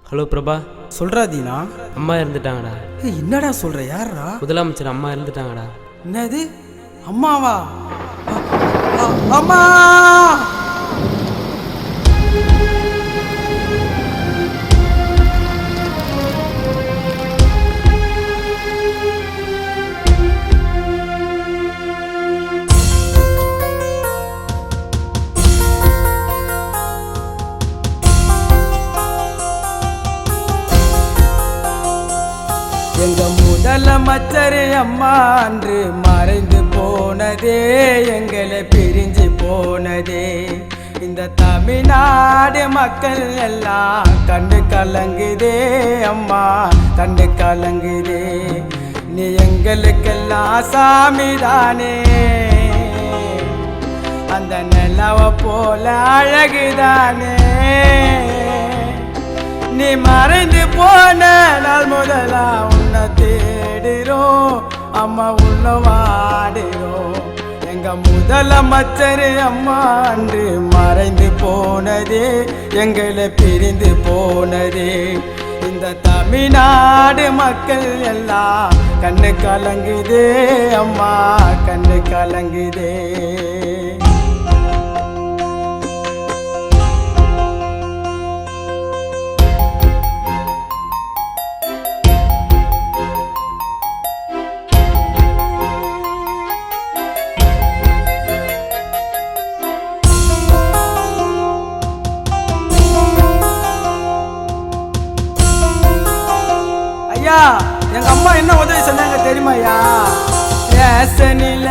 Hello Prabha. சொல்றா தீனா. அம்மா இறந்துட்டாங்கடா. என்னடா சொல்ற? யாரா? முதலமைச்சர் அம்மா இறந்துட்டாங்கடா. என்னது? அம்மாவா? அம்மா! எங்க முதலமைச்சர் அம்மா அன்று மறைந்து போனதே, எங்களை பிரிஞ்சு போனதே. இந்த தமிழ்நாடு மக்கள் எல்லாம் கண்டு கலங்குதே அம்மா, கண்டு கலங்குதே. நீ எங்களுக்கெல்லாம் சாமிதானே, அந்த நிலவ போல அழகுதானே. நீ மறைந்து போன நாள் முதலா உன்னை தேடுறோம் அம்மா, உள்ள வாடுறோம். எங்க முதலமைச்சர் அம்மா அன்று மறைந்து போனதே, எங்களை பிரிந்து போனதே. இந்த தமிழ்நாடு மக்கள் எல்லாம் கண்ணு கலங்குதே அம்மா, கண்ணு கலங்குதே. எங்க அம்மா என்ன உதவி செஞ்சாங்க தெரியுமாயா? ரேஷனில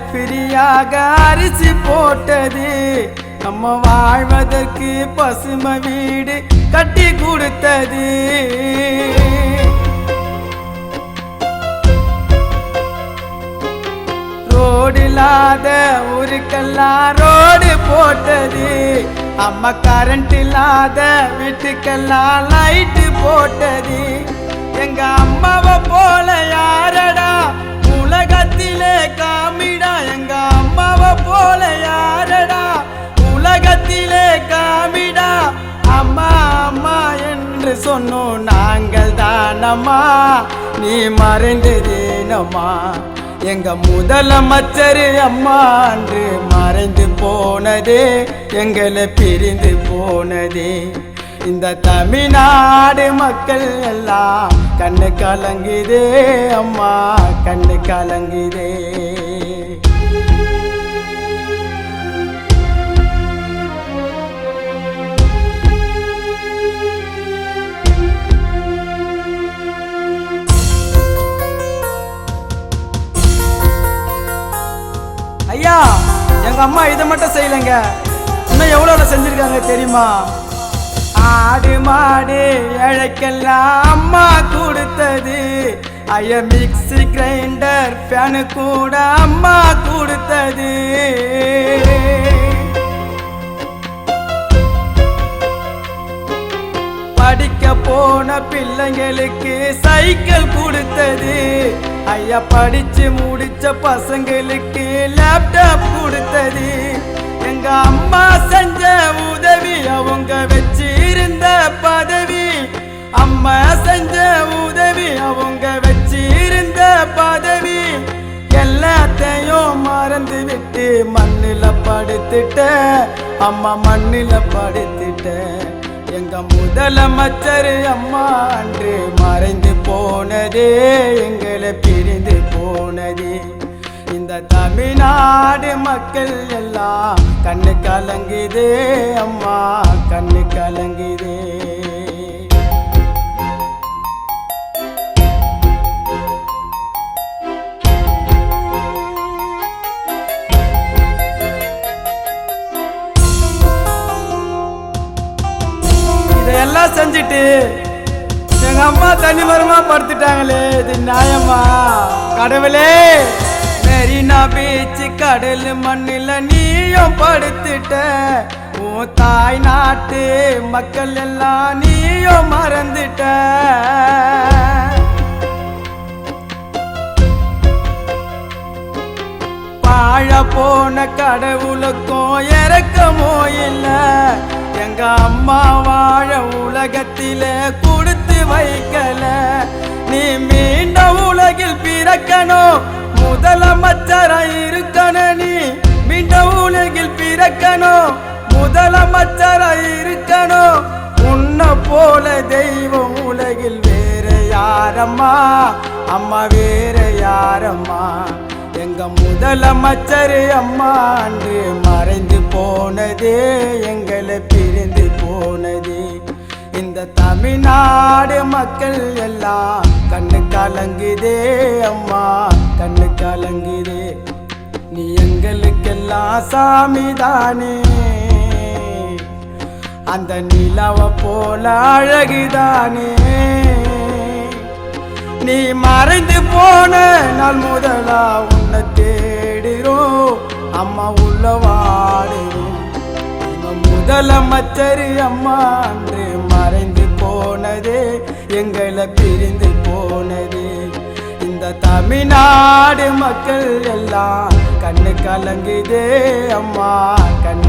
ஃப்ரீயாக அரிசி போட்டது, நம்ம வாழ்வதற்கு பசுமை வீடு கட்டி கொடுத்தது. ரோடு இல்லாத ஊருக்கெல்லாம் ரோடு போட்டது, அம்மா கரண்ட் இல்லாத வீட்டுக்கெல்லாம் லைட்டு போட்டது. எங்க அம்மாவை போல யாரடா உலகத்திலே காமிடா, எங்க அம்மாவை போல யாரடா உலகத்திலே காமிடா. அம்மா அம்மா என்று சொன்னோம் நாங்கள் தானம்மா, நீ மறைந்ததேனம்மா. எங்க முதலமைச்சர் அம்மா அன்று மறைந்து போனதே, எங்களை பிரிந்து போனதே. இந்த தமிழ்நாடு மக்கள் எல்லாம் கண்ணு கலங்குதே அம்மா, கண்ணு கலங்குதே. ஐயா, எங்க அம்மா இதை மட்டும் செய்யலைங்க, இன்னும் எவ்வளவு செஞ்சிருக்காங்க தெரியுமா? ஆடு மாடு இழைக்கெல்லாம் அம்மா கொடுத்தது, ஐயா மிக்ஸி கிரைண்டர் ஃபேனு கூட அம்மா கொடுத்தது. படிக்க போன பிள்ளைங்களுக்கு சைக்கிள் கொடுத்தது, ஐயா படிச்சு முடிச்ச பசங்களுக்கு லேப்டாப் கொடுத்தது. எங்க அம்மா செஞ்ச உதவி அவங்க வச்சிருந்த பதவி, அம்மா செஞ்ச உதவி அவங்க வச்சிருந்த பதவி. எல்லாத்தையும் மறந்து விட்டு மண்ணில படுத்துட்ட அம்மா, மண்ணில படுத்துட்ட. எங்க முதலமைச்சர் அம்மா அன்று மறைந்து போனதே, எங்களை பிரிந்து போனதே. இந்த தமிழ்நாடு மக்கள் எல்லாம் கண்ணு கலங்குதே அம்மா, கண்ணு கலங்குதே. இதையெல்லாம் செஞ்சுட்டு எங்க அம்மா தனி மரமா படுத்துட்டாங்களே, இது நியாயமா? கடவுளே, மெரினா பீச் கடல் மண்ணில் நீயும் படுத்துட்ட, உன் தாய் நாட்டு மக்கள் எல்லாம் நீயும் மறந்துட்ட. வாழ போன கடவுளுக்கும் இறக்கமோ இல்லை, எங்க அம்மா வாழ உலகத்தில கொடுத்து வைக்கல. நீ மீண்ட உலகில் பிறக்கணும், முதலமைச்சராய் இருக்கணும். நீ மீண்ட உலகில் பிறக்கணும், முதலமைச்சராய் இருக்கணும். உன்னை போல தெய்வம் உலகில் வேற யாரம்மா, அம்மா வேற யாரம்மா. எங்க முதலமைச்சர் அம்மா அன்று மறைந்து போனதே, எங்களை பிரிந்து போனதே. இந்த தமிழ்நாடு மக்கள் எல்லாம் கண்ணு கலங்குதே அம்மா, கண்ணு கலங்குதே. நீ எங்களுக்கெல்லாம் சாமிதானே, அந்த நிலவ போல அழகுதானே. நீ மறைந்து போன நாள் முதலா உன்னை தேடுறோம் அம்மா, உள்ள வாடுறோம். முதலமைச்சர் அம்மா அன்று மறைந்து போனதே, எங்களை பிரிந்து போனதே. இந்த தமிழ்நாடு மக்கள் எல்லாம் கண்ணு கலங்குதே அம்மா, கண்ணு